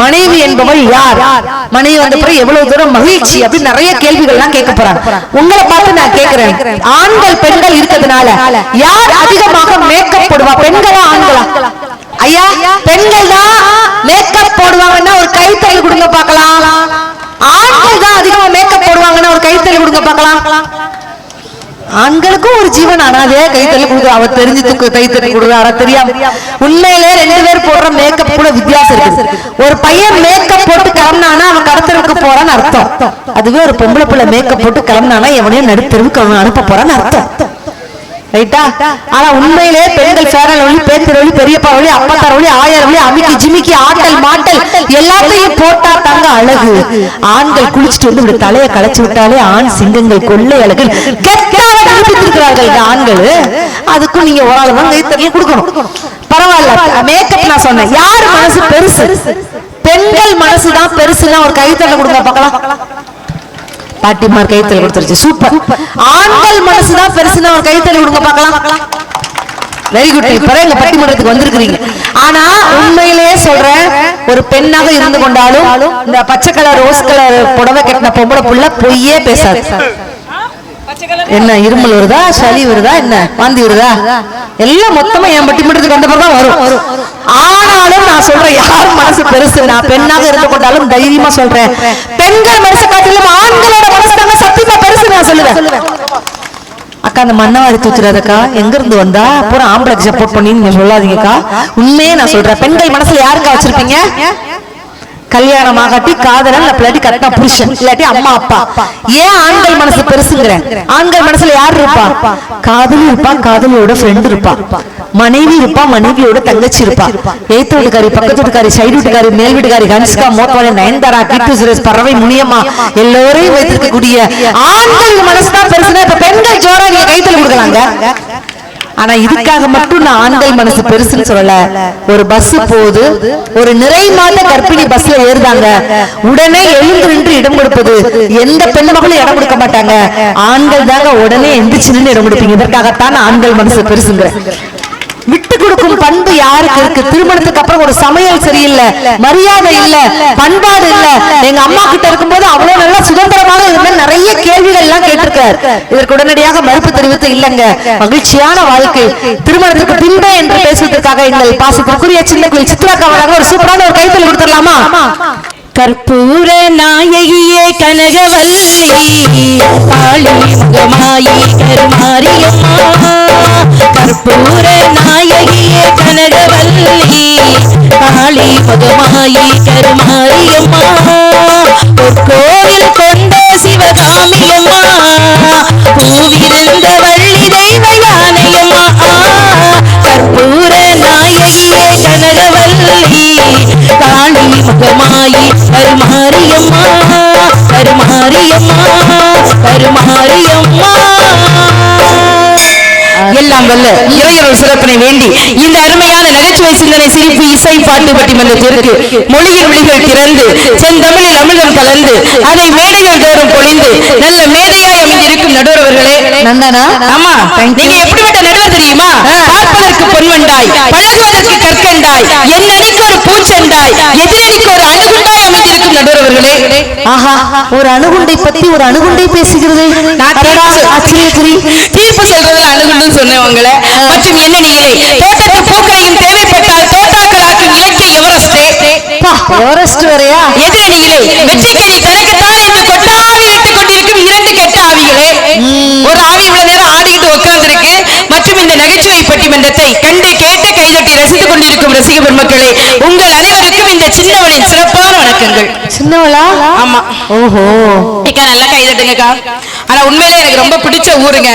மனைவி என்பவள் யார், மனைவி வந்த பிறகு எவ்வளவு தூரம் மகிழ்ச்சி அப்படின்னு நிறைய கேள்விகள் எல்லாம் கேட்க போறாங்க. உங்களை பார்த்து நான் கேட்கிறேன், ஆண்கள் பெண்கள் இருக்கிறதுனால யார் அதிகமாக மேக்கப் போடுவா, பெண்களா ஆண்களா? ஐயா, பெண்கள் தான் மேக்கப் போடுவாங்கன்னா ஒரு கைத்தறல் கொடுங்க பார்க்கலாம். ஆண்கள் தான் அதிகமா மேக்கப் போடுவாங்கன்னா ஒரு கைத்தறல் கொடுங்க பார்க்கலாம். ஆண்களுக்கும் ஒரு ஜீவன் அனாதே கைத்தறி கொடுக்குற, அவர் தெரிஞ்சு கைத்தறி கொடுக்குறாரா தெரியாம. உண்மையிலே 2 பேர் போடுற மேக்கப் கூட வித்தியாசம் இருக்கு. ஒரு பையன் மேக்கப் போட்டு கிளம்பினானா அவன் கடத்தலுக்கு போறான்னு அர்த்தம். அதுவே ஒரு பொம்பளை பிள்ளை மேக்கப் போட்டு கிளம்பினானா எவனையும் நடுத்தருவுக்கு அவன் அனுப்ப போறான்னு அர்த்தம். ரைட்டா? ஆனா உண்மையிலே பெண்கள் ஃபேரல் ஒளி, பேத்திர ஒளி, பெரியப்பா ஒளி, அப்பத்தார ஒளி, ஆயர் ஒளி, அமிக்கி ஜிமிக்கி, ஆட்டல் மாட்டல் எல்லாத்தையும் போட்டா தாங்க அழகு. ஆண்கள் குளிச்சுட்டு வந்து இப்படி தலையை களைச்சு விட்டாலே ஆண் சிங்கங்கள் கொள்ளை அழகு கெட்டாக நிரூபித்திருக்கிறார்கள் ஆண்கள். அதுக்கும் நீங்க ஒரு ஆள் தான் கைத்தறியை கொடுக்கணும். பரவாயில்ல, மேக்கப் நான் சொன்னேன். யார் மனசு பெருசு? பெண்கள் மனசுதான் பெருசுன்னா ஒரு கைத்தறி கொடுங்க பார்க்கலாம். பாட்டிமார் கைத்தறி கொடுத்துருச்சு, சூப்பர். ஆண்கள் மனசுதான் பெருசுன்னா ஒரு கைத்தறி கொடுங்க பார்க்கலாம். Very good. இப்ப எங்க பட்டிமன்றத்துக்கு வந்திருக்கிறீங்க. ஆனா உண்மையிலேயே சொல்றேன், ஒரு பெண்ணாக இருந்து கொண்டாலும் இந்த பச்சை கலர் ரோஸ் கலர் புடவை கட்டின பொம்பளை புள்ள பொய்யே பேசாது. என்ன இருமல் வருதா, சளி வருதா, என்ன வாந்தி வருதா, எல்லாம் மொத்தமா என் பட்டிமன்றத்துக்கு வந்த பிறகுதான் வரும். ஆனாலும் நான் சொல்றேன், யார் மனசு பெருசு? நான் பெண்ணாக இருந்து கொண்டாலும் தைரியமா சொல்றேன், பெண்கள் மனசு காட்டிலும் ஆண்களோட மனசு தாங்க சத்தியமா பெருசு நான் சொல்லுவேன். அக்கா, அந்த மண்ணவாரி தூத்துறாதக்கா, எங்க இருந்து வந்தா பூரா ஆம்பளைக்கு சப்போர்ட் பண்ணி நீங்க சொல்லாதீங்கக்கா. உண்மையே நான் சொல்றேன், பெண்கள் மனசுல யாருக்கா வச்சிருப்பீங்க? கல்யாணம் ஆகாட்டி காதலன், இல்லாட்டி கட்டின புருஷன், இல்லாட்டி அம்மா அப்பா. ஏன் ஆண்கள் மனசு பெருசுங்கிறேன்? ஆண்கள் மனசுல யார் இருப்பா? காதலி இருப்பா, காதலியோட ஃப்ரெண்ட் இருப்பா, மனைவி இருப்பா, மனைவியோட தங்கச்சி இருப்பா, ஏத்து வீட்டுக்காரி, பக்கத்து வீட்டுக்காரி, சைடு வீட்டுக்காரி, மேல் வீட்டுக்காரி, கன்ஸ்கா, மோத்வாலி, நயன்தாரா, கீர்த்தி சுரேஷ், பறவை, முனியம்மா எல்லோரையும் வைத்திருக்கக்கூடிய ஆண்கள் மனசுதான் பெருசுனா இப்ப பெண்கள் ஜோரா நீங்க கைத்தறி கொடுக்கலாங்க. ஆனா இதுக்காக மட்டும் நான் ஆண்கள் மனசு பெருசுன்னு சொல்லல. ஒரு பஸ் போகுது, ஒரு நிறை மாத கர்ப்பிணி பஸ்ல ஏறுதாங்க, உடனே எழுந்து நின்று இடம் கொடுப்பது எந்த பெண் மகளும் இடம் கொடுக்க மாட்டாங்க. ஆண்கள் தாங்க உடனே எந்திரிச்சு நின்று இடம் கொடுப்பீங்க. இதற்காகத்தான் ஆண்கள் மனசு பெருசுங்க. விட்டு கொடுக்கும் பண்பு யாருக்கு இருக்கு? திருமணத்துக்கு அப்புறம் ஒரு சமையல் சரியில்லை, மரியாதை இல்ல, பண்பாடு இல்ல. எங்க அம்மா கிட்ட இருக்கும்போது அவ்வளவு நல்லா சுதந்திரமாக இருந்த நிறைய கேள்விகள் எல்லாம் கேட்டிருக்கார். இதற்கு உடனடியாக மறுப்பு தெரிவித்து இல்லங்க, மகிழ்ச்சியான வாழ்க்கை திருமணத்துக்கு பின்பே என்று பேசுவதற்காக எங்கள் பாசத்திற்குரிய சின்ன கோயில் சித்ராக்கா வழங்க ஒரு சூப்பரான ஒரு கைத்தறி கொடுத்துடலாமா? கற்பூர நாயகியே கனகவல்லி காளி முகமாயி கருமாரியம்மா, கற்பூர நாயகியே கனகவல்லி காளி முகமாயி கருமாரியம்மா, கோயில் கொண்ட சிவகாமியம்மா, பூவிருந்த வள்ளி தெய்வ யானையம்மா, கற்பூர நாயகியே கனகவல்லி காளி முகமாயி கருமாரியம்மா, கருமாரியம்மா, கருமாரியம்மா. எல்லாம் வல்ல இறையருள் சிறப்பினை வேண்டி இந்த அருமையான நகைச்சுவை சிந்தனை சிரிப்பு இசை பாட்டு பட்டிமன்றத்திற்கு மொழியின் விழிகள் திறந்து செந்தமிழில் அமிர்தம் கலந்து அதை மேடைகள் தோறும் பொழிந்து நல்ல மேடையாய் அமைந்திருக்கும் நடுவர்களே. நந்தனா, ஆமா, நீங்க எப்படிப்பட்ட நடுவர் தெரியுமா? பார்ப்பதற்கு பொன்வண்டாய், பழகுவதற்கு கற்கண்டாய், என் அணிக்கு ஒரு பூச்செண்டாய், எதிரணிக்கு ஒரு அணுகுண்டாய் அமைந்திருக்கும் நடுவர்களே. ஆஹா, ஒரு அணுகுண்டை பத்தி ஒரு அணுகுண்டை பேசுகிறது. தீர்ப்பு சொல்றதுல அணுகுண்டு சொன்னேன் உங்களை. மற்றும் எண்ணெய்களே, தோட்டத்து பூக்களையும் தேவைப்பட்டால் தோட்டாக்களாக்கும் இலக்கிய எவரெஸ்ட் வரையா? எதிரணிகளே, வெற்றிக்கறி தனக்குத்தான் என்று கொட்டாவி விட்டுக் கொண்டிருக்கும் 2 கெட்ட ஆவிகளே. ஒரு ஆவி இவ்வளவு நேரம் ஆடிக்கிட்டு உட்கார்ந்திருக்கு. மற்றும் இந்த நகைச்சுவை பட்டிமன்றத்தை கண்டு கேட்டு கைதட்டி ரசித்துக் கொண்டிருக்கும் ரசிக பெருமக்களே, உங்கள் அனைவருக்கும் இந்த சின்னவளின் சிறப்பான வணக்கங்கள். சின்னவளா? ஆமா. ஓஹோ, நல்லா கைதட்டுங்கக்கா. ஆனா உண்மையிலே எனக்கு ரொம்ப பிடிச்ச ஊருங்க.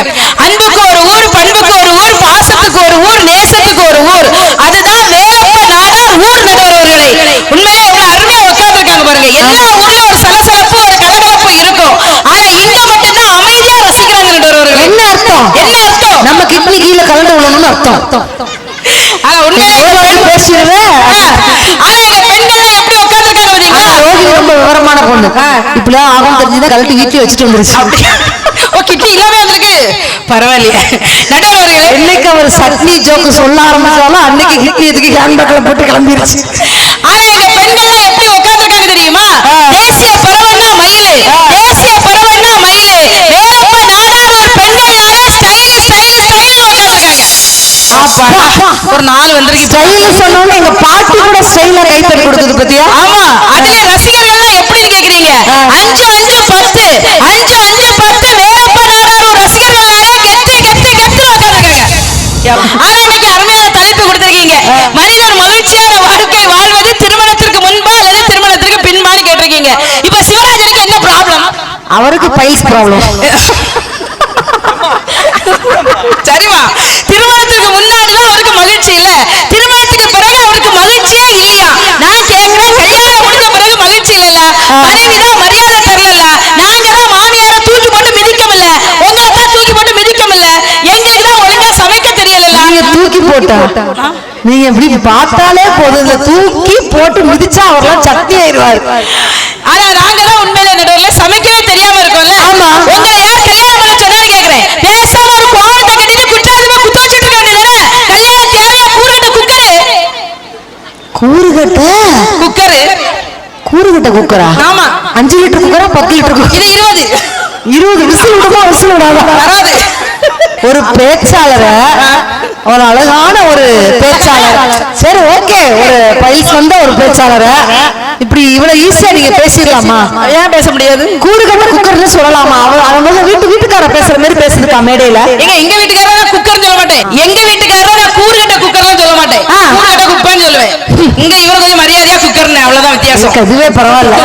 அன்புக்கு ஒரு ஊர், பண்புக்கு ஒரு ஊர், பாசத்துக்கு ஒரு ஊர், நேசத்துக்கு ஒரு ஊர், அதுதான் வேப்ப நாடார் ஊர் நடுவர்களே. உண்மையிலே எவ்வளவு அருமையா உட்கார்ந்துருக்காங்க பாருங்க. எல்லா ஊர்லயும் ஒரு சலசலப்பு, ஒரு கலகலப்பு இருக்கும். ஆனா இங்க மட்டும்தான் அமைதியா ரசிக்கிறாங்க நடுவர்களே. என்ன அர்த்தம்? என்ன அர்த்தம்? நம்ம கிட்னி கீழே கலந்து விடணும்னு அர்த்தம். ஆனா உண்மையிலே பேசுவேன். ஆனா எங்க பெண்கள் எப்படி உட்கார்ந்துருக்காங்க பாத்தீங்களா? ரொம்ப விவரமான பொண்ணு. இப்படிலாம் ஆகும் தெரிஞ்சுதான் கலட்டி வீட்டுல வச்சுட்டு வந்துருச்சு. கிட்னி இல்லாம வந்திருக்கு. பரவாயில்லையே நடுவர்களே. என்னைக்கு அவர் சட்னி ஜோக்கு சொல்ல ஆரம்பிச்சாலும் அன்னைக்கு கிட்னி எதுக்கு ஹேண்ட்பேக்ல போட்டு கிளம்பிருச்சு. ஆனா எங்க பெண்கள் எப்படி தேசிய பறவைன்னா மயிலு, தேசிய பறவைன்னா மயிலு. வேலப்ப நாடாரூர் பெண்கள்னாலே ஸ்டைல் ஸ்டைல் ஸ்டைல் உட்கார்ந்திருக்காங்க. ஒரு நாள் வந்திருக்கு. ஸ்டைல் சொன்னோன்னு எங்க பாட்டி கூட ஸ்டைல கைத்தறி கொடுக்குது பத்தியா? ஆமா, அதுல ரசிகர்கள்லாம் எப்படின்னு கேக்குறீங்க? 5 5 10 5 5 10 வேலப்ப நாடாரூர் ரசிகர்கள்னாலே கெத்து கெத்து கெத்து உட்கார்ந்திருக்காங்க. ஆனா இன்னைக்கு அருமையான தலைப்பு கொடுத்திருக்கீங்க. மனிதர் மகிழ்ச்சியான வாழ்க்கை வாழ்வது திருமணத்திற்கு முன்பா அல்லது திருமணத்திற்கு பின்பான்னு கேட்டிருக்கீங்க. இப்ப சிவராஜனுக்கு என்ன ப்ராப்ளம்? அவருக்கு பைல்ஸ் ப்ராப்ளம். சரிமா, திருமணத்துக்கு முன்னாடிதான் அவருக்கு மகிழ்ச்சி இல்ல, திருமணத்துக்கு பிறகு அவருக்கு மகிழ்ச்சியே இல்லையா? நான் கேக்குறேன், கல்யாணம் முடிஞ்ச பிறகு மகிழ்ச்சி இல்ல, மனைவிதான் மரியாதை தரல, நாங்க தான் மாமியார தூக்கி போட்டு மிதிக்கமில்ல, உங்களை தான் தூக்கி போட்டு மிதிக்கமில்ல, எங்களுக்கு தான் ஒழுங்கா சமைக்க தெரியல. நீங்க தூக்கி போட்டா நீங்க எப்படி பார்த்தாலே போதும், இந்த தூக்கி போட்டு மிதிச்சா அவரெல்லாம் சக்தி ஆயிடுவாரு. ஆனா நாங்க தான் உண்மையில நடுவுல சமைக்கவே தெரியாம இருக்கோம்ல. ஆமா, உங்களை யார் கல்யாணம் பண்ண சொன்னாலும் கேக்குறேன். பேசாம ஒரு கோவத்தை கட்டிட்டு குற்றாலமா குத்த வச்சிட்டு இருக்க வேண்டியதானே? கல்யாணம் தேவையா? கூறுகட்ட குக்கரு, கூறுகட்ட குக்கரு, கூறுகட்ட குக்கரா? ஆமா. 5 லிட்டர் குக்கரா 10 லிட்டர் குக்கர்? இது 20 விசில் விடுமா? விசில் விடாதா? வராது. ஒரு பேச்சாளர, ஒரு அழகான ஒரு பேச்சாளர், சரி ஓகே, ஒரு பைல்ஸ் வந்த ஒரு பேச்சாளர இப்படி இவ்வளவு ஈஸியா நீங்க பேசிடலாமா? ஏன் பேச முடியாது? கூறுகட்ட குக்கர்னு சொல்லலாமா? அவங்க வீட்டுக்கார பேசுற மாதிரி பேசுறதுக்கா மேடையில? எங்க வீட்டுக்காரர் நான் குக்கர்னு சொல்ல மாட்டேன். எங்க வீட்டுக்காரர் நான் கூறுகட்ட குக்கர்னு சொல்ல மாட்டேன். கூறுகட்ட குப்பன்னு சொல்லுவேன். இங்க இவர் கொஞ்சம் மரியாதையா குக்கர்னு, அவ்வளவுதான் வித்தியாசம். அதுவே பரவாயில்ல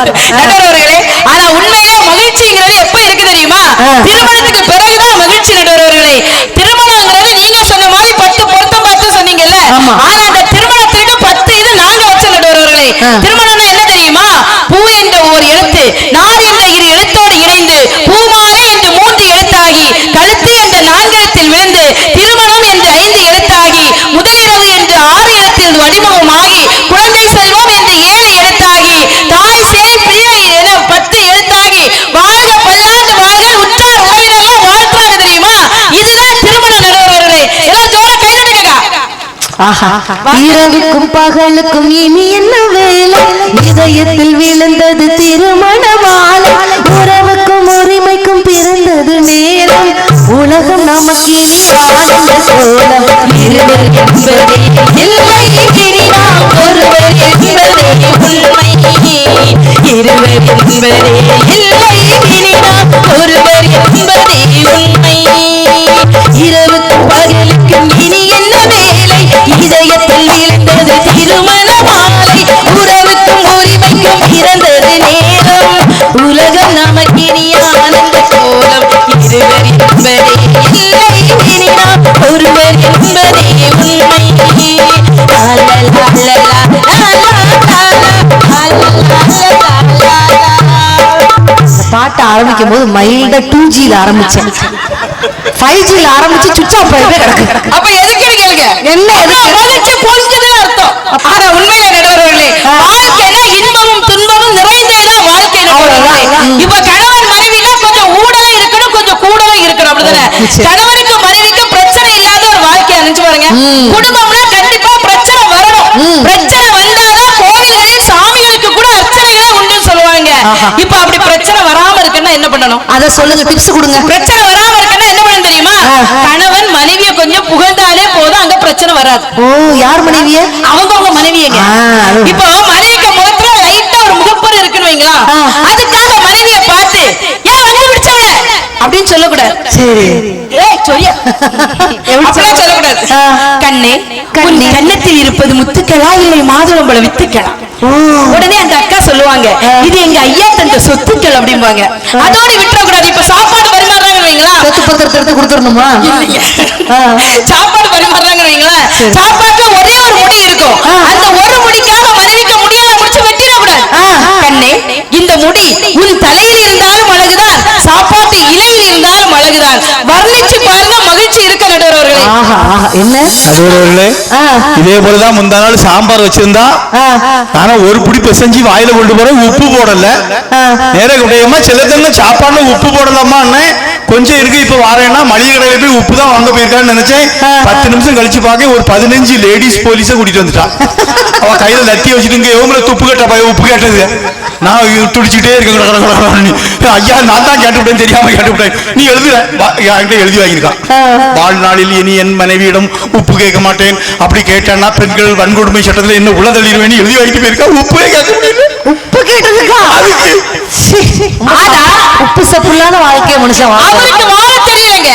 நடுவர்களே. ஆனா உண்மையிலே மகிழ்ச்சிங்கிறது எப்ப இருக்கு தெரியுமா? திருமணத்துக்கு பிறகுதான் மகிழ்ச்சி. நடுவர்களே, திருமணம்ங்கிறது நீங்க சொன்ன மாதிரி 10 பொருத்தம் பார்த்து சொன்னீங்கல்ல. ஆனா அந்த திருமணத்திற்கு 10 இது நாங்க வச்ச. நடுவர்களே, திருமணம்னா என்ன தெரியுமா? பூ என்ற ஒரு எழுத்து, நார் என்ற 2 எழுத்தோடு இணைந்து பூமாலை என்று 3 எழுத்தாகி, கழுத்து என்ற 4 எழுத்தில் விழுந்து, திருமணம் என்று 5 எழுத்தாகி, முதலிரவு என்று 6 எழுத்தில் வடிவமாகி, குழந்தை செல்வம் என்று 7 எழுத்தாகி, தாய் சேய் பிள்ளை என 10 எழுத்தாகி, வாழ்க பல்லாண்டு வாழ்க உற்றார் உறவினர்கள் வாழ்த்தாங்க. தெரியுமா? இதுதான் திருமண. நடுவர்களே, எல்லாம் ஜோர கைதட்டுங்க. இரவுக்கும் பகலுக்கும் இனி என்ன வேலை? இதயத்தில் விழுந்தது திருமண மாலை. உறவுக்கும் உரிமைக்கும் பிறந்தது நேரம். உலகம் நமக்கு இனி ஆனந்த கோலம். இருவர் என்பதே இல்லை, இனி நாம் ஒருவர் என்பதே உண்மை. இருவர் என்பதே இல்லை, இனி நாம் ஒருவர் என்பதே உண்மை. இரவுக்கும் பகலுக்கும் இனி என்ன வேலை? இதயத்தில் விழுந்தது திருமண மாலை. உறவுக்கும் உரிமைக்கும் பிறந்தது நேரம். உலகம் நமக்கினி ஆனந்த கோலம். இருவர் என்பதே இல்லை, இனி நாம் ஒருவர் என்பதே உண்மை. பாட்டு ஆரம்பிக்கும் போது மைல்டா 2Gல ஆரம்பிச்சேன், 5Gல ஆரம்பிச்சு சுவிட்ச் ஆஃப் ஆயிட்டே கிடக்கு. அப்ப எதுக்குன்னு கேளுங்க. என்ன மகிழ்ச்சி பொங்குதுன்னு அர்த்தம். ஆனா உண்மையில நடுவர்களே, வாழ்க்கைனா இன்பமும் துன்பமும் நிறைந்ததுதான் வாழ்க்கை. இப்ப கணவன் மனைவினா கொஞ்சம் ஊடலும் இருக்கணும், கொஞ்சம் கூடலும் இருக்கணும், அப்படிதானே? கணவனுக்கு மனைவிக்கு பிரச்சனை இல்லாத ஒரு வாழ்க்கையை நினைச்சு பாருங்க. குடும்பம்னா கண்டிப்பா பிரச்சனை வரணும். பிரச்சனை வந்தாதான் கோவில்களில் சாமிகளுக்கு கூட அர்ச்சனைகளே உண்டுன்னு சொல்லுவாங்க. இப்ப அப்படி பிரச்சனை வராம இருக்குன்னா என்ன பண்ணணும்? அத சொல்லுங்க, டிப்ஸ் கொடுங்க. பிரச்சனை வராம இருக்குன்னா என்ன பண்ணணும் தெரியுமா? கணவன் மனைவியை கொஞ்சம் புகழ்ந்தாலே போதும், அங்க பிரச்சனை வராது. ஓ, யார் மனைவிய? அவங்க மனைவியங்க. இப்போ மனைவிக்கு முகத்துல லைட்டா ஒரு முகப்பொரு இருக்குன்னு வைங்களா, அதுக்காக மனைவியை பார்த்து ஏன் வந்து பிடிச்சவள அப்படின்னு சொல்லக்கூடாது. சரி, சொல்லக்கூடாது. கண்ணே, உன் கன்னத்தில் இருப்பது முத்துக்களா இல்லை மாதுளம்பழம் வித்துக்களா? உடனே அந்த அக்கா சொல்லுவாங்க, இது எங்க ஐயா தந்த சொத்துக்கள் அப்படிம்பாங்க. அதோட விட்டுறக்கூடாது. இப்ப சாப்பாடு பரிமாறுறாங்க வைங்களா, சொத்து பத்திரத்தை எடுத்து கொடுத்துடணுமா? சாப்பாடு பரிமாறுறாங்க வைங்களா, சாப்பாட்டுல ஒரே ஒரு முடி இருக்கும். அந்த ஒரு முடிக்காக மனைவிக்கு முடியாத முடிச்சு வெட்டிடக்கூடாது. கண்ணே, இந்த முடி உன் தலையில் இருந்தாலும் அழகுதான், சாப்பாட்டு இலையில் இருந்தாலும் அழகுதான். வர்ணிச்சு பாருங்க, மகிழ்ச்சி இருக்க. நடுவர்களே, நடுவர்களே. என்ன நடுவர்களே, இதே போலதான் முந்தா நாள் சாம்பார் வச்சிருந்தா ஆனா ஒரு புடி பிசைஞ்சு வாயில கொண்டு போறேன், உப்பு போடல. நேர குடையமா சிலதங்க சாப்பாடுல உப்பு போடலாமா, கொஞ்சம் இருக்கு இப்ப வாரேன்னா மளிகை கடையில போய் உப்பு தான் வாங்க போயிருக்கான்னு நினைச்சேன். 10 நிமிஷம் கழிச்சு பார்க்க ஒரு 15 லேடிஸ் போலீஸ கூட்டிட்டு வந்துட்டான். அவ கையில லத்தி வச்சுட்டு எவ்வளவு துப்பு கேட்ட பையன் உப்பு கேட்டது. நான் துடிச்சுட்டே இருக்கேன். ஐயா நான் தான் கேட்டுவிட்டேன், தெரியாம கேட்டுவிட்டேன். நீ எழுதுற என்கிட்ட எழுதி வாங்கியிருக்கான். வாழ்நாளில் இனி என் மனைவியிடம் உப்பு கேட்க மாட்டேன், அப்படி கேட்டேன்னா பெண்கள் வன்கொடுமை சட்டத்தில் என்ன உள்ள தள்ளிடுவேன் எழுதி வாங்கிட்டு போயிருக்கா. உப்பே கேட்க முடியல. உப்பு கேட்டதுக்கா? உப்பு சப்புலான வாழ்க்கைய மனுஷன் அவருக்கு வாழ தெரியலங்க.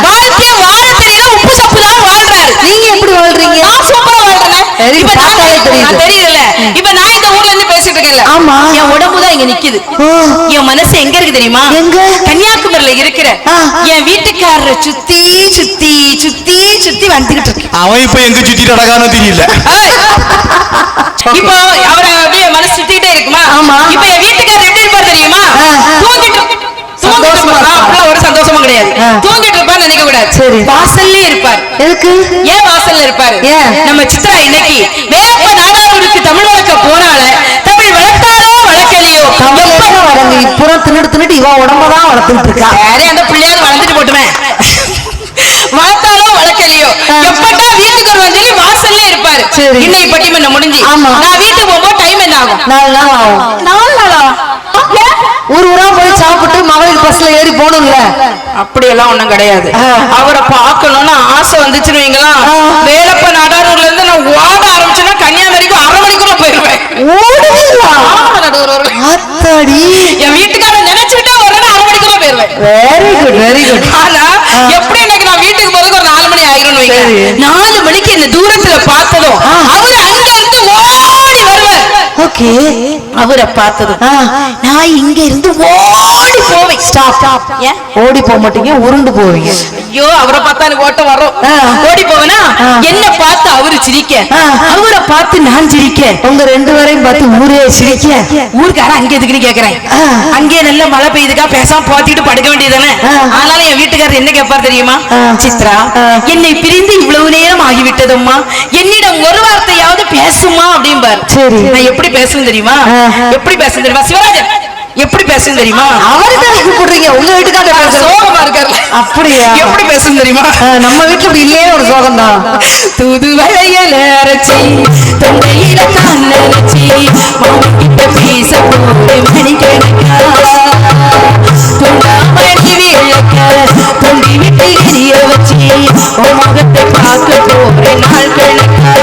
வாழ்க்கைய வாழ தெரியல, உப்பு சப்பு தான் வாழ்றாரு. நீங்க எப்படி வாழ்றீங்க? நான் சூப்பரா வாழ்றேன். இப்ப நான் தெரியல. இப்ப நான் இந்த ஊர்ல இருந்து பேசிட்டு இருக்கேன். ஆமா. என் உடம்பு தான் இங்க நிக்குது. என் மனசு எங்க இருக்கு தெரியுமா? எங்க? கன்னியாகுமரியில இருக்கிற என் வீட்டுக்காரரை சுத்தி சுத்தி சுத்தி சுத்தி வந்துகிட்டு இருக்கு. அவன் இப்ப எங்க சுத்திட்டு அடகானோ தெரியல. இப்போ அவரை அப்படியே மனசு சுத்திட்டே இருக்குமா? ஆமா. இப்ப என் வீட்டுக்காரர் எப்படி இருப்பாரு தெரியுமா? தூங்கிட்டு ஒரு சந்தோஷமும் கிடையாது. தூங்கிட்டு இருப்பாரு நினைக்க கூடாது. சரி. வாசல்லே இருப்பார். எதுக்கு? ஏன் வாசல்ல இருப்பாரு? நம்ம சித்ரா இன்னைக்கு வேப்ப நாடாருக்கு தமிழ் வளர்க்க போனால தமிழ் வளர்த்தாரோ வளர்க்கலையோ வளர்ந்து இப்போ தின்னுட்டு இவ உடம்பதான் வளர்த்துட்டு இருக்கா. வேற அந்த பிள்ளையாவது வளர்ந்துட்டு போட்டுமே. வளர்த்தாலோ வளர்க்கலையோ எப்படா வீட்டுக்கு வருவான்னு சொல்லி வாசல்ல இருப்பாரு. இன்னைக்கு பட்டிமன்றம் முடிஞ்சு நான் வீட்டுக்கு போகும்போது டைம் என்ன ஆகும்? 4 நாள் ஆகும். 4 நாளா? ஊரா போய் சாப்பிட்டு மகளிர் பஸ்ல ஏறி போகணும்ல. அப்படி எல்லாம் ஒண்ணும் கிடையாது. அவரை பார்க்கணும்னு ஆசை வந்துச்சுன்னு வைங்களா, வேலப்ப நாடாரூர்ல இருந்து நான் ஓட ஆரம்பிச்சேன்னா கன்னியாகுமரிக்கு 1/2 மணிக்குள்ள போயிருவேன். என் வீட்டுக்காரர் நினைச்சுட்டா ஒரு 1/2 மணிக்குள்ள போயிருவேன். Very good very good. ஆனா எப்படி எனக்கு நான் வீட்டுக்கு போறதுக்கு ஒரு 4 மணி ஆகிரும் வைங்க. 4 மணிக்கு இந்த தூரத்துல பார்த்ததும் அவரு அங்க இருந்து ஓடி வருவார். ஓகே. அவரை பார்த்ததும் நான் இங்க இருந்து ஓடி போவேன். ஸ்டாப். ஏன் ஓடி போக மாட்டீங்க, உருண்டு போவீங்க. ஐயோ அவரை பார்த்தா எனக்கு ஓட்டம் வரும். ஓடி போவேனா என்ன பார்த்து அவரு சிரிக்க, அவரை பார்த்து நான் சிரிக்க, உங்க 2 பேரையும் பார்த்து ஊரே சிரிக்க. ஊருக்கார அங்க எதுக்குன்னு கேக்குறேன். அங்கே நல்ல மழை பெய்யுதுக்கா, பேசாம போத்திட்டு படுக்க வேண்டியதானே. ஆனாலும் என் வீட்டுக்காரர் என்ன கேட்பார் தெரியுமா? சித்ரா, என்னை பிரிந்து இவ்வளவு நேரம் ஆகிவிட்டதம்மா, என்னிடம் ஒரு வார்த்தையாவது பேசுமா அப்படிம்பார். சரி. நான் எப்படி பேசுவேன் தெரியுமா? எப்படி பேசுவேன் தெரியுமா? சிவராஜன் எப்படி பேசுவேன் தெரியுமா? அவருக்கு கூப்பிடுறீங்க, உங்க வீட்டுக்காரர் சோகமா இருக்காரு. அப்படியா? எப்படி பேசுவேன் தெரியுமா? நம்ம வீட்டுல இப்படி இல்லையே ஒரு சோகம் தான். தூது வளையல அரைச்சி தொண்டையில தான் நினைச்சி மாமிக்கிட்ட பேச போய் மணிக்கணக்கா துண்டாமணி விளக்க தொண்டி விட்டு எரிய வச்சு உன் முகத்தை பார்க்க போறேன் நாள் கணக்கா.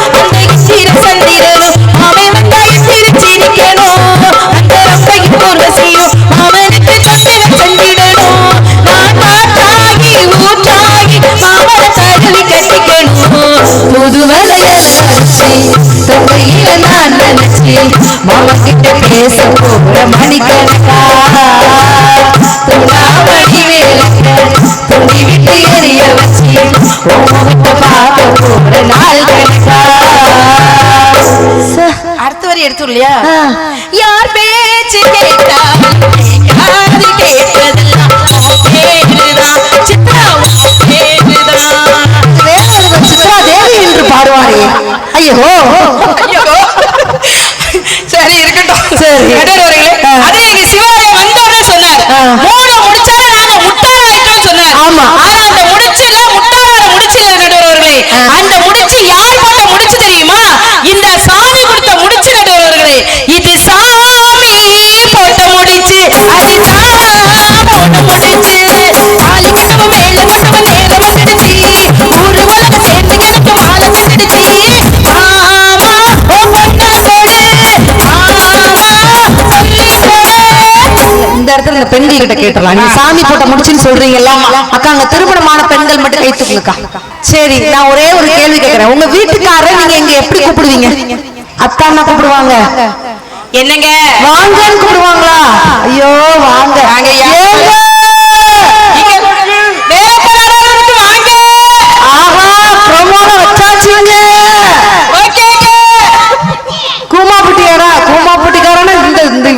அந்த சிற சந்திரனும் அவன் வந்தாய் சிரிச்சிருக்கணும், அந்த ரப்பையும் ஊர்வசியும் அவனுக்கு தொட்டில சந்திடணும். நான் காற்றாகி ஊற்றாகி மாமர தகலி கட்டிக்கணும். புது வளையல அரைச்சி தொண்டையில நான் நினைச்சி மாமக்கிட்ட பேச போற மணிக்கணக்கா துண்டாமணி விளக்க தொண்டி விட்டு எரிய வச்சு உன் முகத்தை பார்க்க போற நாள் கணக்கா. அடுத்த வரி எடுத்துள்ளையா? யார் பேச்சு கேட்டால் காது கேட்டதெல்லாம் கேட்டுதான் சித்ரா கேட்டுதான். சித்ரா தேவி என்று பாடுவாரே. ஐயோ சரி இருக்கட்டும். சரி. அதே நீங்க சிவாய வந்தோடனே சொன்னார், மூணு முடிச்சாலும் நாங்க முட்டாளாயிட்டோம்னு சொன்னார். ஆமா. ஆனா அந்த முடிச்சுல முட்டாளான முடிச்சு நடுவர்களே, அந்த முடிச்சு யார் போட்ட முடிச்சு தெரியுமா? இந்த சாமி கொடுத்த முடிச்சு நடுவர்களே. இது சாமி போட்ட முடிச்சு, அது நான் போட்ட முடிச்சு. ஆளி கட்டவ மேல கட்டவ நேரம் வந்துடுச்சு, ஊரு உலக சேர்த்து எனக்கு மாலை வந்துடுச்சு. ஆமா ஓ பொண்ணா கொடு, இந்த இடத்துல இந்த பெண்கள் கிட்ட கேட்டுறலாம். நீங்க சாமி போட்ட முடிச்சுன்னு சொல்றீங்கல்ல அக்கா, அங்க திருமணமான பெண்கள் மட்டும் கை தூக்குங்கக்கா. சரி, நான் ஒரே ஒரு கேள்வி கேட்கிறேன். உங்க வீட்டுக்காரர் நீங்க எங்க எப்படி கூப்பிடுவீங்க? அத்தான்னா கூப்பிடுவாங்க, என்னங்க வாங்கன்னு கூப்பிடுவாங்களா? ஐயோ வாங்க வாங்க. ஆஹா, ப்ரோமோல வச்சாச்சுங்க. கூமாப்பட்டியாரா? கூமாப்பட்டிக்காரனா? இந்த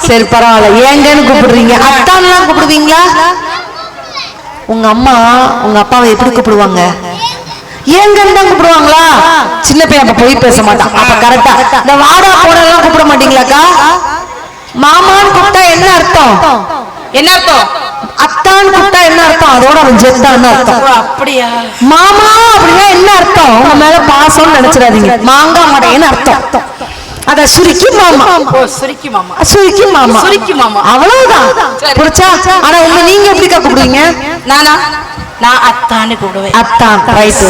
சரி பரவாயில்ல. ஏங்கன்னு கூப்பிடுறீங்க. அத்தான்லாம் கூப்பிடுவீங்களா? உங்க அம்மா உங்க அப்பாவை எப்படி கூப்பிடுவாங்க? ஏங்கன்னு தான் கூப்பிடுவாங்களா? சின்ன பையன் அப்ப போய் பேச மாட்டான். அப்ப கரெக்டா இந்த வாடா போடலாம் கூப்பிட மாட்டீங்களாக்கா? மாமான்னு கூப்பிட்டா என்ன அர்த்தம்? என்ன அர்த்தம்? அத்தான் கூப்பிட்டா என்ன அர்த்தம்? அதோட அவன் ஜெத்தான்னு அர்த்தம். அப்படியா? மாமா அப்படின்னா என்ன அர்த்தம்? உங்க மேல பாசம்னு நினைச்சிடாதீங்க. மாங்கா மடையன்னு அர்த்தம். அத சுருக்கி மாமா. சுருக்கி மாமா. சுருக்கி மாமா. சுருக்கி மாமா. அவ்வளவுதான். புரிச்சா? ஆனா உங்க நீங்க எப்படி கூப்பிடுவீங்க? நான் அத்தான்னு கூப்பிடுவேன். அத்தான். ரைட்.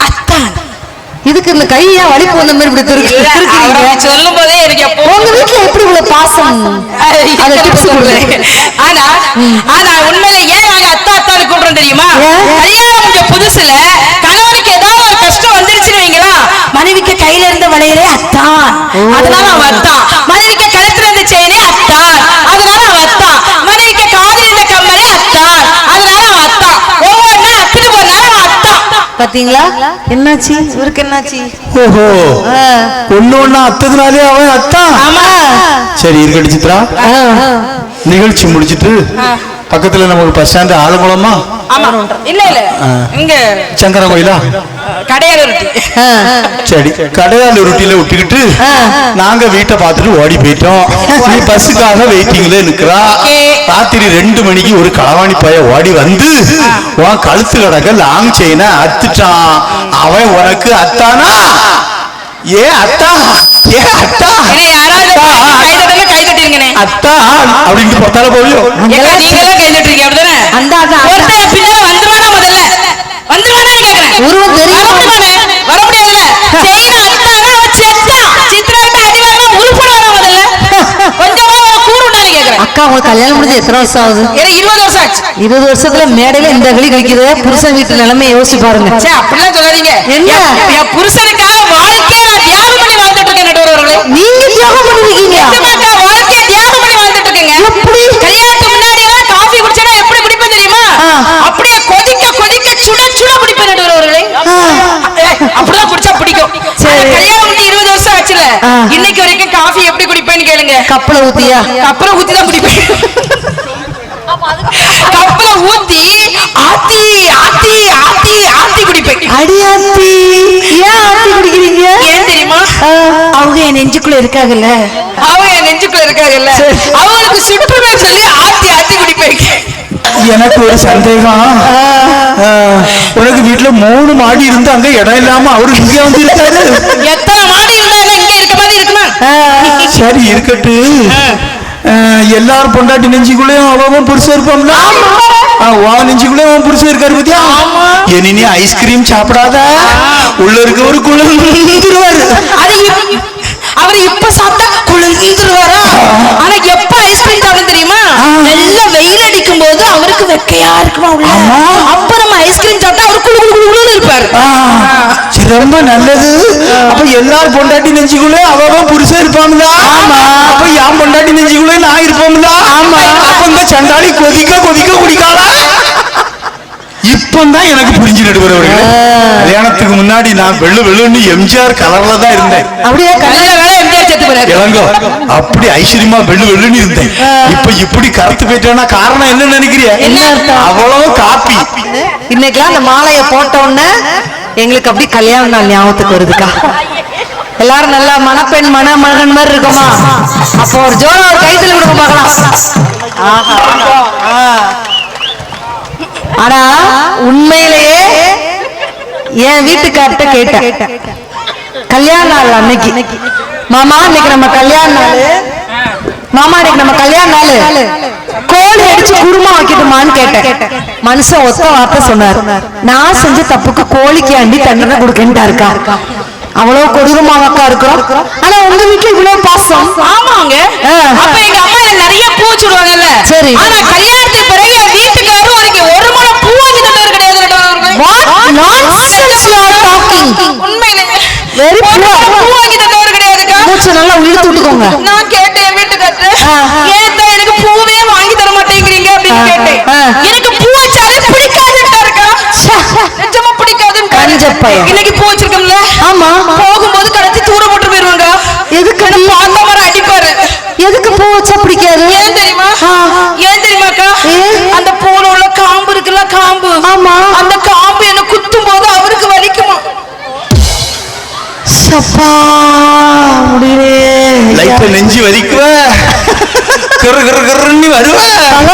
அத்தான். இதுக்கு இந்த கையா வலிப்பு வந்த மாதிரி இப்படி திருக்கிறீங்க. சொல்லும் போதே எனக்கு உங்க வீட்டுல எப்படி இவ்வளவு பாசம்? அத டிப்ஸ் கொடுங்க. ஆனா உண்மையில ஏன் நாங்க அத்தான்னு கூப்பிடுறோம் தெரியுமா? கல்யாணம் முடிஞ்ச புதுசுல கணவனுக்கு ஏதாவது ஒரு கஷ்டம் வந்துருச்சுன்னு வைங்களா, மனைவிக்கு கையில இருந்த வளையலே அத்தான், அதனால அவன் அத்தான். மனைவிக்கு கழுத்துல இருந்த செயினே அத்தான், அதனால அவன் அத்தான். மனைவிக்கு காதில் இருந்த கம்மலே அத்தான், அதனால அவன் அத்தான். ஒவ்வொன்னா அத்துட்டு போனாலும் அவன் அத்தான். பாத்தீங்களா என்னாச்சு? இவருக்கு என்னாச்சு? ஓஹோ, ஒண்ணு அத்ததுனாலே அவன் அத்தான். ஆமா. சரி இருக்கட்டும் சித்ரா, நிகழ்ச்சி முடிச்சிட்டு பக்கத்துல நமக்கு பஸ் ஸ்டாண்ட் ஆலங்குளமா? இல்ல இங்க சங்கர கோயிலா? கடையாள ரொட்டி. சரி, கடையாள ரொட்டியில விட்டுக்கிட்டு நாங்க வீட்டை பார்த்துட்டு ஓடி போயிட்டோம். நீ பஸ்ஸுக்காக வெயிட்டிங்ல நிக்கிறா. ராத்திரி 2 மணிக்கு ஒரு களவாணி பைய ஓடி வந்து உன் கழுத்து கடக்க லாங் செயினை அத்துட்டான். அவன் உனக்கு அத்தானா? ஏ அத்தா, ஏ அத்தா, அத்தா அப்படின்னு பார்த்தால போயும். நீங்களே கை தட்டுறீங்க அப்படிதானே? ஒருத்தன் பின்னால வந்துருவானா? முதல்ல வந்துருவானு கேக்குறேன். உருவம் தெரியும். வர முடியாதுல்ல. செயின அத்தானா அவன் செத்தா. சித்ராட்ட அடி வாங்கினா உருப்படானா? முதல்ல கொஞ்சமா கூறுனானு கேக்குறேன். அக்கா உங்களுக்கு கல்யாணம் முடிஞ்சு எத்தனை வருஷம் ஆகுது? எனக்கு 20 வருஷம் ஆச்சு. 20 வருஷத்துல மேடையில இந்த களி கழிக்குது. புருஷன் வீட்டு நிலைமை யோசிச்சு பாருங்க. அப்படிலாம் சொல்லாதீங்க. என்ன? என் புருஷனுக்காக வாழ்க்கையை நான் தியாகம் பண்ணி வாழ்ந்துட்டு இருக்கேன். நடுவர்களே, நீங்க தியாகம் பண்ணிருக்கீங்க. வாழ்க்கையை தியாகம் பண்ணி வாழ்ந்துட்டு இருக்கேங்க. எப்படி? கல்யாணத்துக்கு முன்னாடி எல்லாம் காஃபி குடிச்சா எப்படி குடிப்பேன் தெரியுமா? அப்படியே கொதிக்க கொதிக்க சுட சுட குடிப்பேன். நடுவர்களே, அப்படிதான் குடிச்சா பிடிக்கும். கல்யாணம் முடிஞ்சு 20 வருஷம் ஆச்சுல, இன்னைக்கு வரைக்கும் காஃபி எப்படி குடிப்பேன்னு கேளுங்க. கப்பல ஊத்தியா? கப்பல ஊத்தி தான் குடிப்பேன். கப்பல ஊத்தி ஆத்தி ஆத்தி ஆத்தி ஆத்தி குடிப்பேன். அடியாத்தி. ஏன் ஆத்தி குடிக்கிறீங்க? ஏன் தெரியுமா? அவங்க என் நெஞ்சுக்குள்ள இருக்காங்கல்ல, அவங்களுக்கு சுற்றுமே சொல்லி ஆத்தி ஆத்தி குடிப்பேன். எனக்கு ஒரு சந்தேகம். உனக்கு வீட்டுல 3 மாடி இருந்து அங்க இடம் இல்லாம அவரு இங்க வந்து இருக்காரு. எத்தனை மாடி இருந்தா இங்க இருக்க மாதிரி இருக்குமா? சரி இருக்கட்டு. எல்லாரும் பொண்டாட்டி நெஞ்சுக்குள்ளேயும் அவன் புருஷன் இருப்பான்ல. நெஞ்சுக்குள்ளே அவன் புருஷன் இருக்காரு பத்தியா? இனி ஐஸ்கிரீம் சாப்பிடாத, உள்ள இருக்கவரு குளிர்ந்துருவாரு. அவரு இப்ப சாப்பிட்டா குளிர்ந்துருவாரா? ஆனா எப்ப ஐஸ்கிரீம் சாப்பிட தெரியுமா? நல்லா வெயில் அடிக்கும் போது அவருக்கு வெக்கையா இருக்குமா உள்ள. அப்ப நம்ம ஐஸ்கிரீம் சாப்பிட்டா அவரு குளு குளு குளுன்னு இருப்பாரு. ரொம்ப நல்லது. அப்ப எல்லாரும் பொண்டாட்டி நெஞ்சுக்குள்ளே அவன் புருஷன் இருப்பாங்களா? ஆமா. அப்ப என் பொண்டாட்டி நெஞ்சுக்குள்ளே நான் இருப்போம்ல. ஆமா. அப்ப இந்த சண்டாளி கொதிக்க கொதிக்க குடிக்காதா? இப்பதான் எனக்கு புரிஞ்சு நடுவர்களே. கல்யாணத்துக்கு முன்னாடி நான் வெள்ளு வெள்ளுன்னு எம்ஜிஆர் கலர்ல தான் இருந்தேன். அப்படியே எம்ஜிஆர் செத்து போறாரு. அப்படி ஐஸ்வர்யமா வெள்ளு வெள்ளுன்னு இருந்தேன். இப்ப இப்படி கருத்து போயிட்டேன்னா காரணம் என்ன நினைக்கிறீங்க? அவ்வளவு காப்பி. இன்னைக்கெல்லாம் அந்த மாலையை போட்ட உடனே எங்களுக்கு அப்படி கல்யாண நாள் ஞாபகத்துக்கு வருதுக்கா. எல்லாரும் நல்லா மணப்பெண் மணமகன் மாதிரி இருக்குமா? அப்போ ஒரு ஜோரா ஒரு கைத்துல கொடுக்க பார்க்கலாம். ஆனா உண்மையிலேயே என் வீட்டுக்கார்ட்ட கேட்டேன், கல்யாண நாள் அன்னைக்கு, மாமா இன்னைக்கு நம்ம கல்யாண நாள், மாமா இன்னைக்கு நம்ம கல்யாண நாள், கோழி அடிச்சு குருமா வைக்கட்டுமான்னு கேட்டேன். மனுஷன் ஒத்த வார்த்தை சொன்னார், நான் செஞ்ச தப்புக்கு கோழிக்கு அண்டி தண்டனை கொடுக்கேன்டா இருக்கா. அவ்வளவு கொடூரமாவக்கா இருக்கிறோம். ஆனா உங்க வீட்டுல இவ்வளவு பாசம். ஆமாங்க. அப்ப எங்க அம்மா நிறைய பூ வச்சுடுவாங்கல்ல. சரி. ஆனா கல்யாணத்துக்கு பிறகு வீட்டுக்காரரும் ஒரு முளை பூ வாங்கி தந்தவர் கிடையாது. உண்மையிலே வெரி பூ வாங்கி தந்தவர் கிடையாதுக்கா. மூச்சு நல்லா இழுத்து விட்டுக்கோங்க. நான் கேட்டேன் வீட்டுக்காரரு, ஏன் எனக்கு பூவே வாங்கி தர மாட்டேங்கிறீங்க அப்படின்னு கேட்டேன். எனக்கு பூ வச்சாலே பிடிக்காதுன்றாருக்கா. நிஜமா பிடிக்காதுன்னு. கஞ்சப்பையன். இன்னைக்கு பூ வச்சிருக்கோம்ல. ஆமா. போகும்போது கடத்தி தூர போட்டு போயிருவாங்க. எதுக்கு? பார்த்த மாதிரி அடிப்பாரு. எதுக்கு பூ வச்சா பிடிக்காது? ஏன் தெரியுமா? ஏன் தெரியுமாக்கா? அந்த பூல உள்ள காம்பு இருக்குல்ல, அப்பா முடியலே லைட்டா நெஞ்சு வலிக்குவ கரு கரு கருன்னு வருவ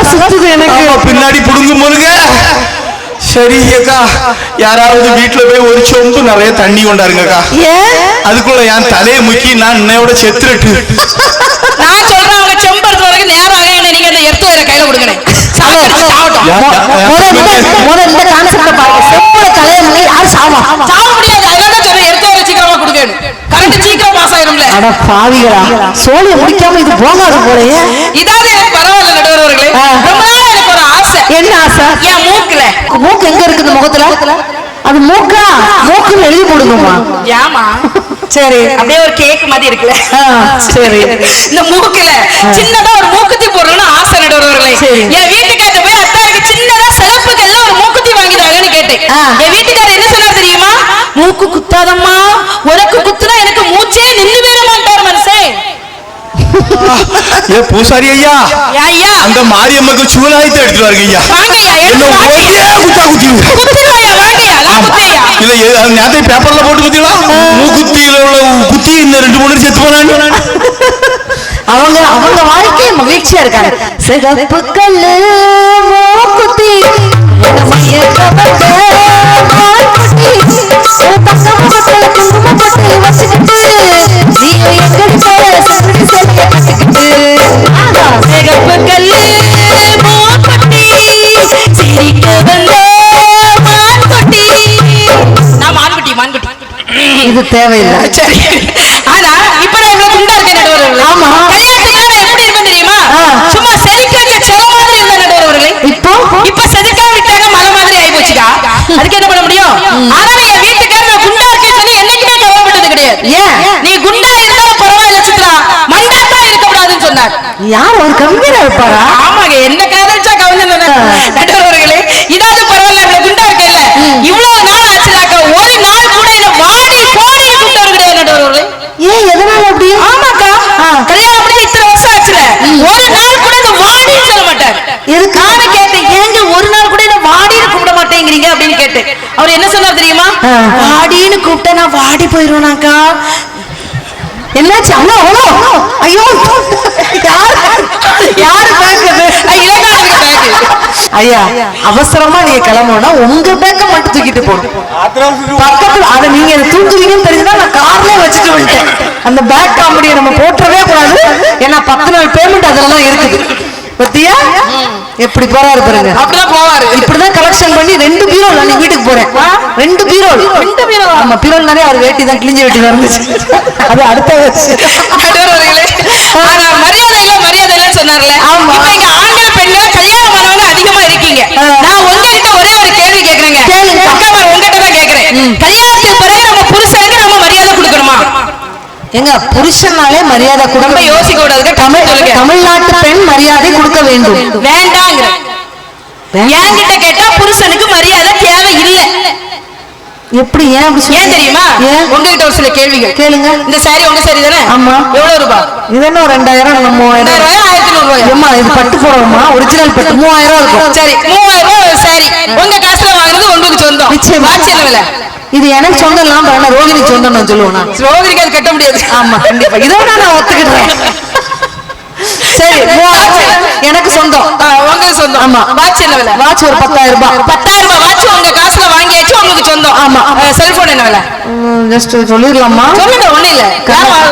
சுத்துது எனக்கு பின்னாடி புடுங்கும் போதுங்க சரி அக்கா யாராவது வீட்டுல போய் ஒரு சொம்பு நிறைய தண்ணி கொண்டாருங்கக்கா அதுக்குள்ள என் தலையை முக்கி நான் இன்னையோட செத்துட்டு நான் சொல்றேன் அவங்க செம்பருத்து வரைக்கும் நேரம் ஆக நீங்க அந்த எடுத்து வர கையில கொடுங்க சாவ முடியாது அதனால சொல்றேன் எடுத்து வர சீக்கிரமா கொடுங்க கரெக்ட் சீக்கிரம் பாஸ் ஆயிரும்ல அட பாவிகளா சோழிய முடிக்காம இது போகாது போலயே இதாவது எனக்கு பரவாயில்ல நடுவர்களே ரொம்ப நாள் எனக்கு ஒரு ஆசை என்ன ஆசை என் மூக்குல மூக்கு எங்க இருக்குது முகத்துல அது மூக்கா மூக்குன்னு எழுதி போடுங்கம்மா ஏமா சரி அப்படியே ஒரு கேக் மாதிரி இருக்குல்ல சரி இந்த மூக்குல சின்னதா ஒரு மூக்குத்தி போடணும்னு ஆசை நடுவர்களே என் வீட்டுக்காரர் போய் அத்தாருக்கு சின்னதா சிறப்புக்கு எல்லாம் ஒரு மூக்குத்தி வாங்கிதாங்கன்னு கேட்டேன் என் வீட்டுக்காரர் என்ன சொன்னார் தெரியுமா மூக்கு குத்தாதம்மா உனக்கு குத்துனா எனக்கு மூச்சே நின்று வேற மாட்டார் மனுஷன் ஏ பூசாரி ஐயா ஐயா அந்த மாரியம்மக்கு சூலாயத்தை எடுத்து வாருங்க ஐயா வாங்கய்யா என்ன ஒரே குத்தா குத்திடுங்க குத்திடுவாயா வாங்கய்யா நான் குத்தியா இல்ல நேத்தை பேப்பர்ல போட்டு குத்திடா மூக்குத்தியில உள்ள குத்தி இன்னும் 2-3 செத்து போனாங்க அவங்க வாழ்க்கை மகிழ்ச்சியா இருக்காங்க சிகப்பு கல்லு மூக்குத்தி இது தேவையில்லை சரி ஆனா இப்ப நான் இவ்வளவு குண்டா இருக்கேன் நடுவர்களே ஆமா கல்யாணத்துக்காக எப்படி இருப்பேன் தெரியுமா சும்மா செதுக்க வச்ச செவ மாதிரி இருந்த நடுவர்களே இப்ப செதுக்காம விட்டாங்க மலை மாதிரி ஆகி போச்சுக்கா அதுக்கு என்ன பண்ண முடியும் ஆனா என் வீட்டுக்காரர் நான் குண்டா இருக்கேன்னு சொல்லி என்னைக்குமே கவலைப்பட்டது கிடையாது ஏன் நீ குண்டா இருந்தாலும் பரவாயில்ல சித்ரா மண்டாத்தான் இருக்கக்கூடாதுன்னு சொன்னார் யார் ஒரு கம்பீரா இருப்பாரா ஆமாங்க என்ன காதலிச்சா கவலை நடுவர்களே இதாவது பரவாயில்ல இவ்வளவு குண்டா இருக்கேல்ல இவ்வளவு நாள் ஆச்சுனாக்க ஒரு நாள் கூட என்ன வாடி போடி கூப்பிட்டு கிடையாது நடுவர்களே ஏன் எதனால அப்படி ஆமாக்கா கல்யாணம் பண்ணி இத்தனை வருஷம் ஆச்சுல ஒரு நாள் கூட இந்த வாடின்னு சொல்ல மாட்டார் எதுக்கு நானும் கேட்டேன் ஏங்க ஒரு நாள் கூட என்ன வாடின்னு கூப்பிட மாட்டேங்கிறீங்க அப்படின்னு கேட்டேன் அவர் என்ன சொன்னார் தெரியுமா வாடின்னு கூப்பிட்டா நான் வாடி போயிருவேனாக்கா என்னாச்சு அவ்வளோ அவ்வளோ ஐயோ யாரு பேக்குது ஐயா அவசரமா நீங்க கிளம்பணும்னா உங்க பேக்க மட்டும் தூக்கிட்டு போகணும் பக்கத்துல அதை நீங்க தூக்குவீங்கன்னு தெரிஞ்சுன்னா நான் கார்லயே வச்சுட்டு வந்துட்டேன் அந்த பேக் காமெடியை நம்ம போட்டுறவே கூடாது ஏன்னா 10 நாள் பேமெண்ட் அதெல்லாம் இருக்குது பத்தியா எப்படி போறாரு பாருங்க அப்படிதான் போவாரு இப்படிதான் கலெக்ஷன் பண்ணி 2 பீரோல் நான் வீட்டுக்கு போறேன் 2 பீரோல் ஆமா பீரோல் நிறைய அவர் வேட்டி தான் கிழிஞ்ச வேட்டி தான் இருந்துச்சு அது அடுத்த மரியாதை சொன்னார்ல ஆமா இப்ப இங்க ஆண்கள் பெண்கள் கல்யாணம் பண்ணவங்க அதிகமா இருக்கீங்க நான் உங்ககிட்ட ஒரே ஒரு கேள்வி கேக்குறேங்க அக்கா உங்ககிட்ட தான் கேக்குறேன் கல்யாணத்துக்கு பிறகு நம்ம புருஷனுக்கு நம்ம மரியாதை கொடுக்கணுமா எங்க புருஷனாலே மரியாதை கொடுக்க யோசிக்க கூடாது தமிழ்நாட்டு பெண் மரியாதை கொடுக்க வேண்டும் வேண்டாங்கிற என்கிட்ட கேட்டா புருஷனுக்கு மரியாதை தேவை இல்லை எப்படி ஏன் ஏன் தெரியுமா உங்ககிட்ட ஒரு சில கேள்விகள் கேளுங்க இந்த சாரி உங்க சாரி தானே ஆமா எவ்வளவு ரூபாய் இது என்ன 2000 3000 1900 அம்மா இது பட்டு போடுவோமா ஒரிஜினல் பட்டு 3000 இருக்கும் சரி 3000 சாரி உங்க காசுல வாங்குறது உங்களுக்கு சொந்தம் நிச்சயமா என்ன விலை இது எனக்கு சொந்தம் இல்லாம ரோகிணிக்கு சொந்தம் நான் சொல்லுவேன் ரோகிணிக்கு அது கட்ட முடியாது ஆமா கண்டிப்பா இதோட நான் ஒத்துக்கிடுறேன் சரி எனக்கு சொந்தம் உங்களுக்கு சொந்தம் ஆமா வாட்ச் என்ன விலை வாட்ச் ஒரு 10000 ரூபாய் 10000 ரூபாய் வாட்ச் உங்க காசுல வாங்கியாச்சு உங்களுக்கு சொந்தம் ஆமா செல்போன் என்ன விலை ஜஸ்ட் சொல்லிடலாமா சொல்லுங்க ஒண்ணு இல்ல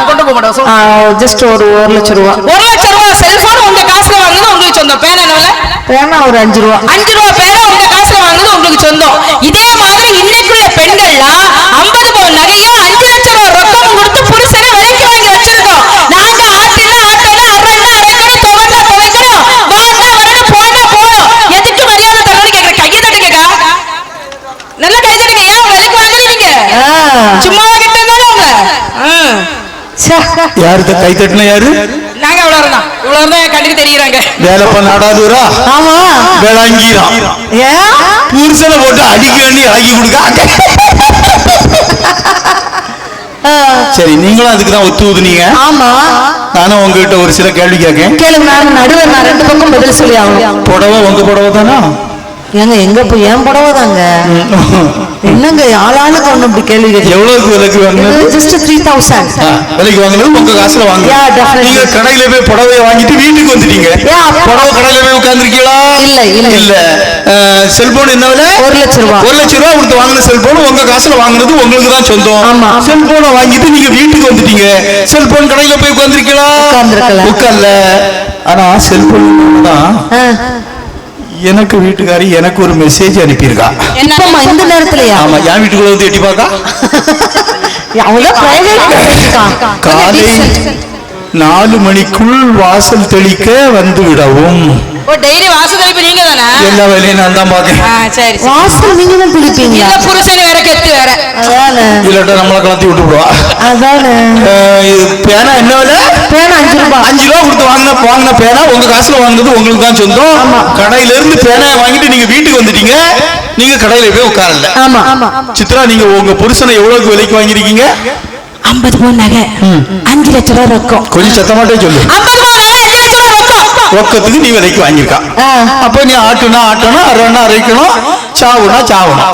கொண்டு போக மாட்டோம் ஜஸ்ட் ஒரு 1 லட்சம் ரூபாய் 1 லட்சம் ரூபாய் செல்போன் உங்க காசுல வாங்குறது உங்களுக்கு சொந்தம் பேனா என்ன விலை பேனா ஒரு 5 ரூபாய் 5 ரூபாய் பேனா உங்க காசுல வாங்குறது உங்களுக்கு சொந்தம் இதே மாதிரி இன்னைக்குள்ள பெண்கள்லாம் 50 பவுன் நகையும் 5 லட்சம் ரூபாய் ரொக்கம் கொடுத்து புருஷனை விலைக்கு வாங்கி வச்சிருக்கோம் நாங்க ஆட்டினா ஆட்டணும் அரண்ணா அரைக்கணும் துவண்டா துவைக்கணும் வாண்டா வரணும் போனா போனோம் எதுக்கு மரியாதை தரணும்னு கேக்குற கையை தட்டுங்கக்கா நல்லா கை தட்டுங்க ஏன் விலைக்கு வாங்குறீங்க சும்மாவா கிட்ட இருந்தாலும் உங்களை யாருக்கு கை தட்டின யாரு நாங்க அவ்வளவுதான் கண்ணுக்கு தெரியுறாங்க வேலை பண்ணாடாதூரா ஆமா வேளாங்கீரா ஏன் புருஷனை போட்டு அடிக்கி இறக்கி கொடுக்க சரி நீங்களும் அதுக்கு தான் ஒத்து ஊதுனீங்க ஆமா நானும் உங்ககிட்ட ஒரு சில கேள்வி கேட்கேன் கேளுங்க நான் நடுவர் நான் 2 பக்கம் பதில் சொல்லி ஆகணும் புடவை உங்க புடவை தானா ஏங்க எங்க போய் ஏன் புடவைதாங்க என்னங்க ஆளாளுக்கு ஒண்ணு இப்படி கேள்வி கேட்டு எவ்வளவுக்கு விலைக்கு வாங்கினது? ஜஸ்ட் 3000 விலைக்கு வாங்கினது உங்க காசுல வாங்க. Yeah, definitely. நீங்க கடையில போய் புடவைய வாங்கிட்டு வீட்டுக்கு வந்துட்டீங்க. புடவை கடையில போய் உட்கார்ந்துருக்கீங்களா? இல்ல. செல்போன் என்ன விலை? 1 லட்சம் ரூபாய். 1 லட்சம் ரூபாய் கொடுத்து வாங்கின செல்போன் உங்க காசுல வாங்கினது உங்களுக்கு தான் சொந்தம். ஆமா. செல்போனை வாங்கிட்டு நீங்க வீட்டுக்கு வந்துட்டீங்க. செல்போன் கடையில போய் உட்கார்ந்துருக்கீங்களா? உட்கார்ல. ஆனா செல்போன் தான் எனக்கு வீட்டுக்காரி எனக்கு ஒரு மெசேஜ் அனுப்பியிருக்கா. இப்பமா இந்த நேரத்துலயா? ஆமா, என் வீட்டுக்குள்ள வந்து எட்டி பாக்கா. காலை 4 மணிக்குள் வாசல் தெளிக்க வந்து விடவும். டெய்லி வாசல் தெளிப்பு நீங்க தானே? எல்லா வேலையும் நான் தான் பாக்கேன். சரி, வாசல் நீங்க தான் தெளிப்பீங்க? இல்ல புருஷன் வேற கெத்து வேற. அதானே. இல்லட்டா நம்மள கலத்தி விட்டுடுவா. அதானே. பேனா என்ன விலை? பேனா 5 ரூபாய். 5 ரூபாய் கொடுத்து வாங்கின பேனா உங்க காசுல வாங்குனது உங்களுக்கு தான் சொந்தம். கடையில இருந்து பேனா வாங்கிட்டு நீங்க வீட்டுக்கு வந்துட்டீங்க. நீங்க கடையில போய் உட்காரல. ஆமா. சித்ரா, நீங்க உங்க புருஷனை எவ்வளவுக்கு விலைக்கு வாங்கிருக்கீங்க? 50 பவுன் நகை, 5 லட்சம் ரூபாய் ரொக்கம். கொஞ்சம் சத்தமாட்டே சொல்லு. 50 பவுன் நகை, 5 லட்சம் ரூபாய் ரொக்கம். ரொக்கத்துக்கு நீ விலைக்கு வாங்கியிருக்கா. அப்ப நீ ஆட்டுனா அரைனா அரைக்கணும், சாவுனா சாவணும்,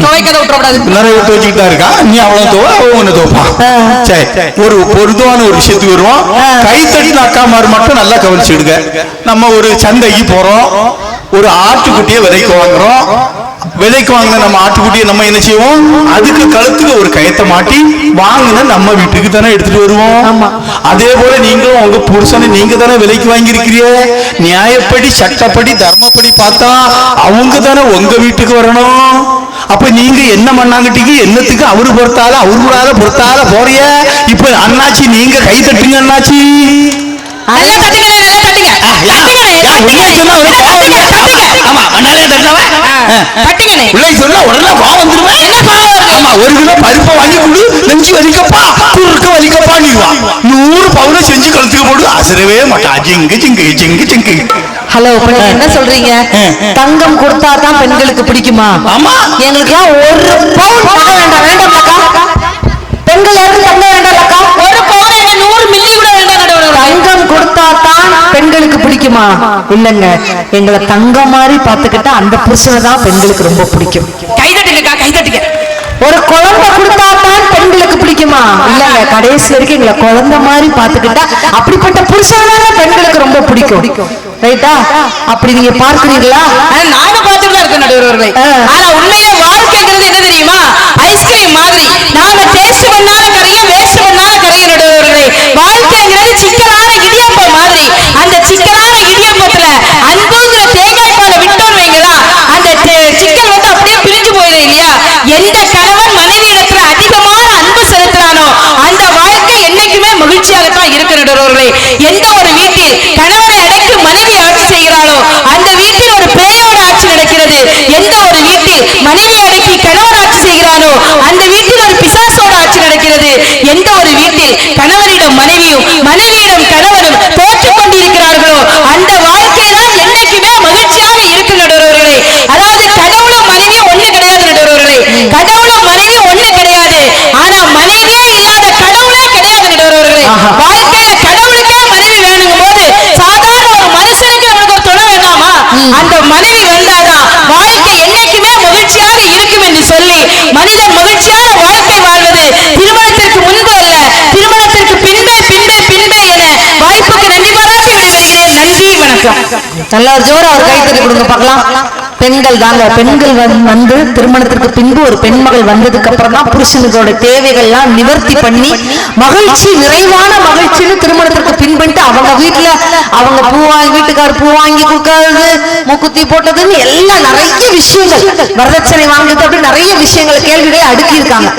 துவைக்கத விட்டுறக்கூடாது. நிறைய விட்டு வச்சுக்கிட்டு தான் இருக்கா. நீ அவ்வளவு தோவ, அவன் தோப்பான். சரி, ஒரு பொருதுவான ஒரு விஷயத்துக்கு வருவோம். கைத்தட்டின அக்காமாரு மட்டும் நல்லா கவனிச்சுடுங்க. நம்ம ஒரு சந்தைக்கு போறோம், ஒரு ஆட்டுக்குட்டியை விலைக்கு வாங்குறோம். விலைக்கு வாங்கின நம்ம ஆட்டுக்குட்டியை நம்ம என்ன செய்வோம்? அதுக்கு கழுத்துக்கு ஒரு கயத்தை மாட்டி வாங்கின நம்ம வீட்டுக்கு தானே எடுத்துட்டு வருவோம். அதே போல நீங்களும் உங்க புருஷனை நீங்க தானே விலைக்கு வாங்கியிருக்கிறீங்க. நியாயப்படி, சட்டப்படி, தர்மப்படி பார்த்தா அவங்க தானே உங்க வீட்டுக்கு வரணும். அப்ப நீங்க என்ன மண்ணாங்கட்டிக்கு என்னத்துக்கு அவரு பொறுத்தால போறிய. இப்ப அண்ணாச்சி நீங்க கை தட்டுங்க அண்ணாச்சி. ஒரு கிலோ பருப்பை வாங்கி கொடு, நெஞ்சு வலிக்கப்பா, குறுக்க வலிக்கப்பா, 100 பவுனை செஞ்சு கழுத்துக்கு போடு, அசரவே மாட்டா. ஜிங்கு ஜிங்கு ஜிங்கு ஜிங்கு. ஹலோ, என்ன சொல்றீங்க? தங்கம் கொடுத்தா தான் பெண்களுக்கு பிடிக்குமா? ஆமா, எங்களுக்கு 1 பவுன் நகை வேண்டாம். வேண்டாம்லக்கா, பெண்கள் யாரும் தங்கம் வேண்டாம்லக்கா. 1 பவுன் 100 மில்லி கூட வேண்டாம். தங்கம் கொடுத்தா தான் பெண்களுக்கு பிடிக்குமா? இல்லங்க, எங்களை தங்கம் மாதிரி பாத்துக்கிட்டா அந்த புருஷனை தான் பெண்களுக்கு ரொம்ப பிடிக்கும். கைதட்டுங்கக்கா, கைதட்டுங்க. ஒரு குழந்தை கொடுத்தா தான் பெண்களுக்கு பிடிக்குமா? இல்லங்க, கடைசி வரைக்கும் எங்களை குழந்தை மாதிரி பாத்துக்கிட்டா அப்படிப்பட்ட புருஷனை தான் பெண்களுக்கு ரொம்ப பிடிக்கும். ரைட்டா? அப்படி நீங்க பார்க்கிறீங்களா? நானும் பார்த்துட்டு தான் இருக்கேன் நடுவர்களே. ஆனா உண்மையிலே வாழ்க்கைங்கிறது என்ன தெரியுமா? ஐஸ்கிரீம் மாதிரி. நாம டேஸ்ட் பண்ணாலும் கரையும், வேஸ்ட் பண்ணாலும் கரையும் நடுவர்களே. வாழ்க்கைங்கிறது சிக்கலான இடியப்பம் மாதிரி. அந்த சிக்கலான இடியப்பத்துல அன்புங்கிற தேங்காய் பாலை விட்டோம் வைங்களா, அந்த சிக்கல் வந்து அப்படியே பிரிஞ்சு போயிடும் இல்லையா? எந்த கணவன் மனைவி இடத்துல அதிகமான அன்பு செலுத்துறானோ அந்த வாழ்க்கை என்னைக்குமே மகிழ்ச்சியாகத்தான் இருக்கு நடுவர்களே. எந்த ஒரு வீட்டில் கணவனை அடக்கி மனைவி ஆட்சி செய்கிறாளோ அந்த வீட்டில் ஒரு பேயோட ஆட்சி நடக்கிறது. எந்த ஒரு வீட்டில் மனைவி அடக்கி கணவன் ஆட்சி செய்கிறானோ அந்த வீட்டில் ஒரு பிசாசோட ஆட்சி நடக்கிறது. எந்த ஒரு வீட்டில் கணவனிடம் மனைவியும் மனைவியிடம் கணவனும் தோற்றுக் கொண்டிருக்கிறார்களோ அந்த வாழ்க்கை தான் என்னைக்குமே மகிழ்ச்சியாக இருக்கு நடுவர்களே. அதாவது கடவுளும் மனைவியும் ஒண்ணு கிடையாது நடுவர்களே. கடவுளும் மனைவி ஒண்ணு கிடையாது. ஆனா மனைவியே இல்லாத கடவுளே கிடையாது நடுவர்களே. வாழ்க்கையில கடவுளுக்கே மனைவி வேணுங்கும் போது சாதாரண ஒரு மனுஷனுக்கு அவனுக்கு ஒரு துணை வேண்டாமா? அந்த மனைவி வந்தாதான் வாழ்க்கை என்னைக்குமே மகிழ்ச்சியாக இருக்கும் என்று சொல்லி மனிதன் மகிழ்ச்சியான வாழ்க்கை வாழ்வது திருமணத்திற்கு முன்பு அல்ல, திருமணத்திற்கு பின்பே பின்பே பின்பே என வாய்ப்புக்கு நன்றி பாராட்டி விடைபெறுகிறேன். நன்றி, வணக்கம். நல்லா ஜோர அவர் கை தட்டி கொடுங்க பார்க்கலாம். பெண்கள் தாங்க, பெண்கள் வந்து திருமணத்திற்கு பின்பு ஒரு பெண்மகள் வந்ததுக்கு அப்புறம் தான் புருஷனுக்கோட தேவைகள்லாம் நிவர்த்தி பண்ணி மகிழ்ச்சி, நிறைவான மகிழ்ச்சின்னு திருமணத்திற்கு பின்புட்டு அவங்க வீட்டுல அவங்க வீட்டுக்காரர் பூ வாங்கி கொடுக்கறது, மூக்குத்தி போட்டதுன்னு எல்லாம் நிறைய விஷயங்கள், வரதட்சணை வாங்கிட்டு அப்படி நிறைய விஷயங்கள் கேள்விகளை அடுக்கி இருக்காங்க.